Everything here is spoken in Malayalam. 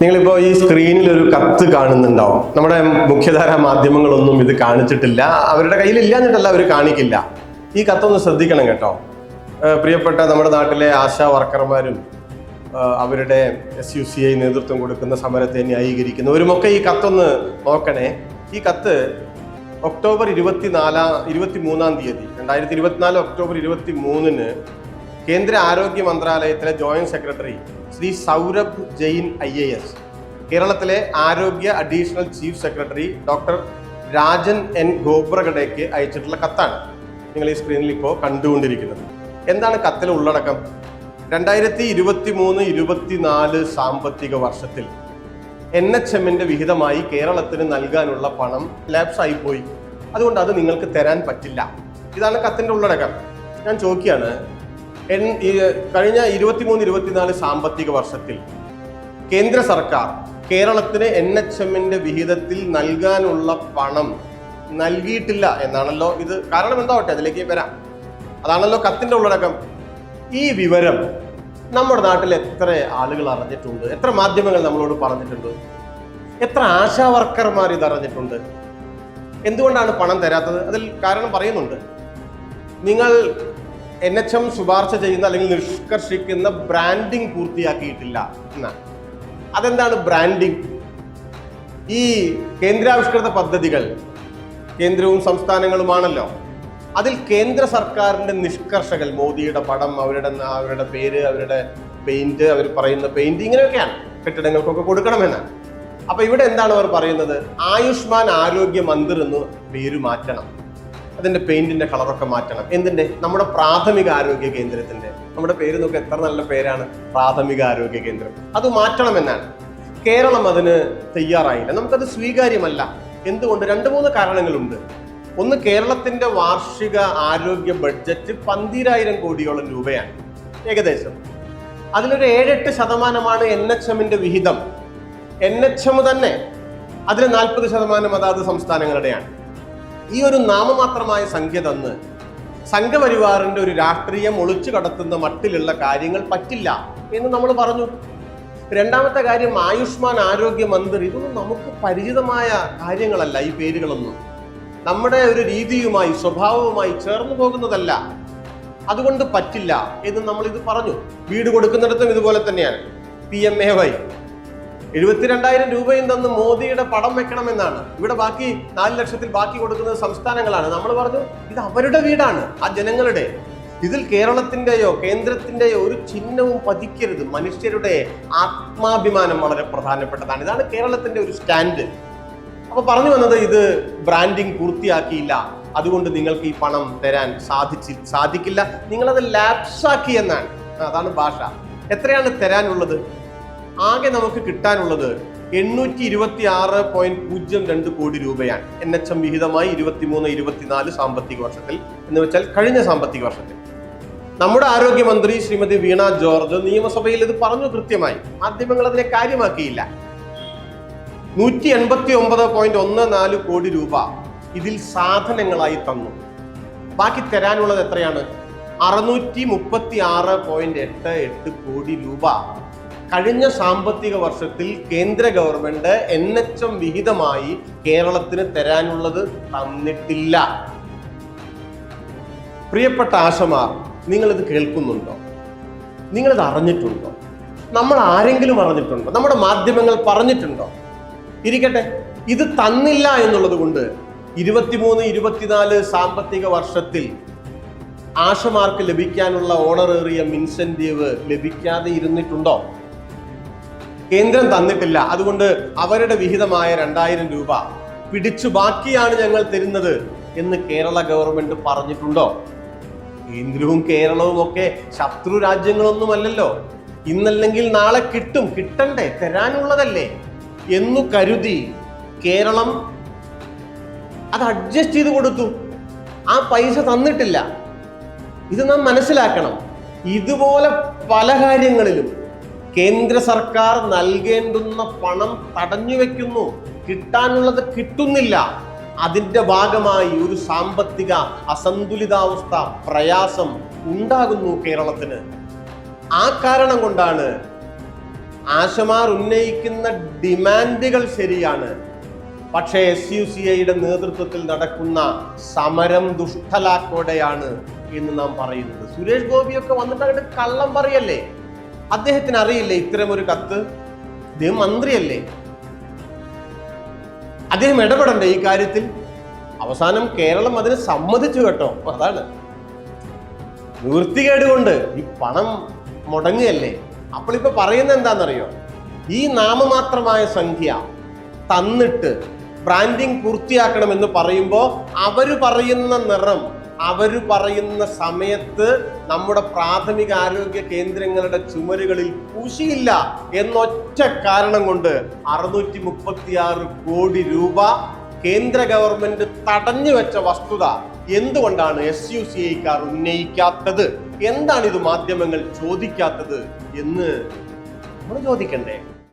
നിങ്ങളിപ്പോൾ ഈ സ്ക്രീനിൽ ഒരു കത്ത് കാണുന്നുണ്ടാവും. നമ്മുടെ മുഖ്യധാരാ മാധ്യമങ്ങളൊന്നും ഇത് കാണിച്ചിട്ടില്ല. അവരുടെ കയ്യിലില്ല എന്നിട്ടല്ല, അവർ കാണിക്കില്ല. ഈ കത്തൊന്ന് ശ്രദ്ധിക്കണം കേട്ടോ. പ്രിയപ്പെട്ട നമ്മുടെ നാട്ടിലെ ആശാ വർക്കർമാരും അവരുടെ SUCI നേതൃത്വം കൊടുക്കുന്ന സമരത്തെ ന്യായീകരിക്കുന്നവരുമൊക്കെ ഈ കത്തൊന്ന് നോക്കണേ. ഈ കത്ത് ഒക്ടോബർ 23-ാം തീയതി 2024 ഒക്ടോബർ 23-ന് കേന്ദ്ര ആരോഗ്യ മന്ത്രാലയത്തിലെ joint secretary Shri Saurabh Jain IAS, കേരളത്തിലെ ആരോഗ്യ additional chief secretary doctor Rajan N ഖോബ്രഗഡെക്ക് അയച്ചിട്ടുള്ള കത്താണ് നിങ്ങൾ ഈ സ്ക്രീനിൽ ഇപ്പോൾ കണ്ടുകൊണ്ടിരിക്കുന്നത്. എന്താണ് കത്തിലെ ഉള്ളടക്കം? 2023-24 സാമ്പത്തിക വർഷത്തിൽ NHMന്റെ വിഹിതമായി കേരളത്തിന് നൽകാനുള്ള പണം ലാപ്സ് ആയിപ്പോയി. അതുകൊണ്ട് അത് നിങ്ങൾക്ക് തരാൻ പറ്റില്ല. ഇതാണ് കത്തിന്റെ ഉള്ളടക്കം. ഞാൻ ചോദിക്കുകയാണ്, കഴിഞ്ഞ 23-24 സാമ്പത്തിക വർഷത്തിൽ കേന്ദ്ര സർക്കാർ കേരളത്തിന് NHMന്റെ വിഹിതത്തിൽ നൽകാനുള്ള പണം നൽകിയിട്ടില്ല എന്നാണല്ലോ ഇത്. കാരണം എന്താവട്ടെ, അതിലേക്ക് വരാം. അതാണല്ലോ കത്തിന്റെ ഉള്ളടക്കം. ഈ വിവരം നമ്മുടെ നാട്ടിൽ എത്ര ആളുകൾ അറിഞ്ഞിട്ടുണ്ട്? എത്ര മാധ്യമങ്ങൾ നമ്മളോട് പറഞ്ഞിട്ടുണ്ട്? എത്ര ആശാ വർക്കർമാർ ഇത് അറിഞ്ഞിട്ടുണ്ട്? എന്തുകൊണ്ടാണ് പണം തരാത്തത്? അതിൽ കാരണം പറയുന്നുണ്ട്. നിങ്ങൾ NHM ശുപാർശ ചെയ്യുന്ന അല്ലെങ്കിൽ നിഷ്കർഷിക്കുന്ന ബ്രാൻഡിങ് പൂർത്തിയാക്കിയിട്ടില്ല എന്നാണ്. അതെന്താണ് ബ്രാൻഡിങ്? ഈ കേന്ദ്രാവിഷ്കൃത പദ്ധതികൾ കേന്ദ്രവും സംസ്ഥാനങ്ങളുമാണല്ലോ. അതിൽ കേന്ദ്ര സർക്കാരിന്റെ നിഷ്കർഷകൾ, മോദിയുടെ പടം, അവരുടെ പേര്, അവരുടെ പെയിന്റ്, അവർ പറയുന്ന പെയിന്റ്, ഇങ്ങനെയൊക്കെയാണ് കെട്ടിടങ്ങൾക്കൊക്കെ കൊടുക്കണമെന്നാണ്. അപ്പൊ ഇവിടെ എന്താണ് അവർ പറയുന്നത്? ആയുഷ്മാൻ ആരോഗ്യ മന്ദിർ എന്ന് പേര് മാറ്റണം, അതിന്റെ പെയിന്റിന്റെ കളറൊക്കെ മാറ്റണം. എന്തിന്റെ? നമ്മുടെ പ്രാഥമിക ആരോഗ്യ കേന്ദ്രത്തിന്റെ. നമ്മുടെ പേര് നോക്കുക, എത്ര നല്ല പേരാണ്, പ്രാഥമിക ആരോഗ്യ കേന്ദ്രം. അത് മാറ്റണമെന്നാണ്. കേരളം അതിന് തയ്യാറായില്ല. നമുക്കത് സ്വീകാര്യമല്ല. എന്തുകൊണ്ട്? 2-3 കാരണങ്ങളുണ്ട്. ഒന്ന്, കേരളത്തിന്റെ വാർഷിക ആരോഗ്യ ബഡ്ജറ്റ് 12,000 കോടിയോളം രൂപയാണ് ഏകദേശം. അതിലൊരു 7-8% NHMന്റെ വിഹിതം. NHM തന്നെ അതിൽ 40% അതാത് സംസ്ഥാനങ്ങളുടെയാണ്. ഈ ഒരു നാമമാത്രമായ സംഖ്യ തന്ന് സംഘപരിവാറിന്റെ ഒരു രാഷ്ട്രീയം ഒളിച്ചു കടത്തുന്ന മട്ടിലുള്ള കാര്യങ്ങൾ പറ്റില്ല എന്ന് നമ്മൾ പറഞ്ഞു. രണ്ടാമത്തെ കാര്യം, ആയുഷ്മാൻ ആരോഗ്യ മന്ദിർ. ഇതൊന്നും നമുക്ക് പരിചിതമായ കാര്യങ്ങളല്ല. ഈ പേരുകളൊന്നും നമ്മുടെ ഒരു രീതിയുമായി, സ്വഭാവവുമായി ചേർന്ന് പോകുന്നതല്ല. അതുകൊണ്ട് പറ്റില്ല എന്ന് നമ്മൾ ഇത് പറഞ്ഞു. വീട് കൊടുക്കുന്നിടത്തും ഇതുപോലെ തന്നെയാണ്. PMAY 72,000 രൂപയും തന്ന് മോദിയുടെ പടം വെക്കണമെന്നാണ്. ഇവിടെ ബാക്കി 4 ലക്ഷത്തിൽ ബാക്കി കൊടുക്കുന്നത് സംസ്ഥാനങ്ങളാണ്. നമ്മൾ പറഞ്ഞു, ഇത് അവരുടെ വീടാണ്, ആ ജനങ്ങളുടെ. ഇതിൽ കേരളത്തിന്റെയോ കേന്ദ്രത്തിന്റെയോ ഒരു ചിഹ്നവും പതിക്കരുത്. മനുഷ്യരുടെ ആത്മാഭിമാനം വളരെ പ്രധാനപ്പെട്ടതാണ്. ഇതാണ് കേരളത്തിന്റെ ഒരു സ്റ്റാൻഡ്. അപ്പൊ പറഞ്ഞു വന്നത്, ഇത് ബ്രാൻഡിങ് പൂർത്തിയാക്കിയില്ല, അതുകൊണ്ട് നിങ്ങൾക്ക് ഈ പണം തരാൻ സാധിക്കില്ല, നിങ്ങളത് ലാപ്സാക്കി എന്നാണ്. അതാണ് ഭാഷ. എത്രയാണ് തരാനുള്ളത്? ആകെ നമുക്ക് കിട്ടാനുള്ളത് 826.02 കോടി രൂപയാണ് NHM വിഹിതമായി 23-24 സാമ്പത്തിക വർഷത്തിൽ, എന്ന് വെച്ചാൽ കഴിഞ്ഞ സാമ്പത്തിക വർഷത്തിൽ. നമ്മുടെ ആരോഗ്യമന്ത്രി ശ്രീമതി വീണ ജോർജ് നിയമസഭയിൽ ഇത് പറഞ്ഞു കൃത്യമായി. മാധ്യമങ്ങൾ അതിനെ കാര്യമാക്കിയില്ല. 189.14 കോടി രൂപ ഇതിൽ സാധനങ്ങളായി തന്നു. ബാക്കി തരാനുള്ളത് എത്രയാണ്? 636.88 കോടി രൂപ കഴിഞ്ഞ സാമ്പത്തിക വർഷത്തിൽ കേന്ദ്ര ഗവൺമെന്റ് NHM വിഹിതമായി കേരളത്തിന് തരാനുള്ളത് തന്നിട്ടില്ല. പ്രിയപ്പെട്ട ആശമാർ, നിങ്ങളിത് കേൾക്കുന്നുണ്ടോ? നിങ്ങളിത് അറിഞ്ഞിട്ടുണ്ടോ? നമ്മൾ ആരെങ്കിലും അറിഞ്ഞിട്ടുണ്ടോ? നമ്മുടെ മാധ്യമങ്ങൾ പറഞ്ഞിട്ടുണ്ടോ? ഇരിക്കട്ടെ, ഇത് തന്നില്ല എന്നുള്ളത് കൊണ്ട് 23-24 സാമ്പത്തിക വർഷത്തിൽ ആശമാർക്ക് ലഭിക്കാനുള്ള ഓണറേറിയം ഇൻസെന്റീവ് ലഭിക്കാതെ ഇരുന്നിട്ടുണ്ടോ? കേന്ദ്രം തന്നിട്ടില്ല, അതുകൊണ്ട് അവരുടെ വിഹിതമായ 2,000 രൂപ പിടിച്ചു ബാക്കിയാണ് ഞങ്ങൾ തരുന്നത് എന്ന് കേരള ഗവൺമെന്റ് പറഞ്ഞിട്ടുണ്ടോ? കേന്ദ്രവും കേരളവും ഒക്കെ ശത്രു രാജ്യങ്ങളൊന്നുമല്ലല്ലോ. ഇന്നല്ലെങ്കിൽ നാളെ കിട്ടും, കിട്ടണ്ടേ, തരാനുള്ളതല്ലേ എന്നു കരുതി കേരളം അത് അഡ്ജസ്റ്റ് ചെയ്ത് കൊടുത്തു. ആ പൈസ തന്നിട്ടില്ല. ഇത് നാം മനസ്സിലാക്കണം. ഇതുപോലെ പല കാര്യങ്ങളിലും കേന്ദ്ര സർക്കാർ നൽകേണ്ടുന്ന പണം തടഞ്ഞു വെക്കുന്നു, കിട്ടാനുള്ളത് കിട്ടുന്നില്ല. അതിന്റെ ഭാഗമായി ഒരു സാമ്പത്തിക അസന്തുലിതാവസ്ഥ, പ്രയാസം ഉണ്ടാകുന്നു കേരളത്തിന്. ആ കാരണം കൊണ്ടാണ് ആശമാർ ഉന്നയിക്കുന്ന ഡിമാൻഡുകൾ ശരിയാണ്. പക്ഷേ SUCIയുടെ നേതൃത്വത്തിൽ നടക്കുന്ന സമരം ദുഷ്ടലാക്കോടെയാണ് എന്ന് നാം പറയുന്നത്. സുരേഷ് ഗോപിയൊക്കെ വന്നിട്ട് അങ്ങോട്ട് കള്ളം പറയല്ലേ? അദ്ദേഹത്തിന് അറിയില്ലേ ഇത്തരമൊരു കത്ത്? അദ്ദേഹം മന്ത്രിയല്ലേ? അദ്ദേഹം ഇടപെടണ്ടേ ഈ കാര്യത്തിൽ? അവസാനം കേരളം അതിന് സമ്മതിച്ചു കേട്ടോ. അതാണ് നിവൃത്തികേട് കൊണ്ട് ഈ പണം മുടങ്ങുകയല്ലേ. അപ്പോൾ ഇപ്പൊ പറയുന്നത് എന്താണെന്നറിയോ? ഈ നാമമാത്രമായ സംഖ്യ തന്നിട്ട് ബ്രാൻഡിങ് പൂർത്തിയാക്കണമെന്ന് പറയുമ്പോൾ അവര് പറയുന്ന നിറം, അവര് പറയുന്ന സമയത്ത് നമ്മുടെ പ്രാഥമിക ആരോഗ്യ കേന്ദ്രങ്ങളുടെ ചുമരുകളിൽ പൂശിയില്ല എന്നൊറ്റ കാരണം കൊണ്ട് 636 കോടി രൂപ കേന്ദ്ര ഗവൺമെന്റ് തടഞ്ഞു വെച്ച വസ്തുത എന്തുകൊണ്ടാണ് SUCIക്കാർ ഉന്നയിക്കാത്തത്? എന്താണ് ഇത് മാധ്യമങ്ങൾ ചോദിക്കാത്തത് എന്ന് നമ്മൾ ചോദിക്കണ്ടേ?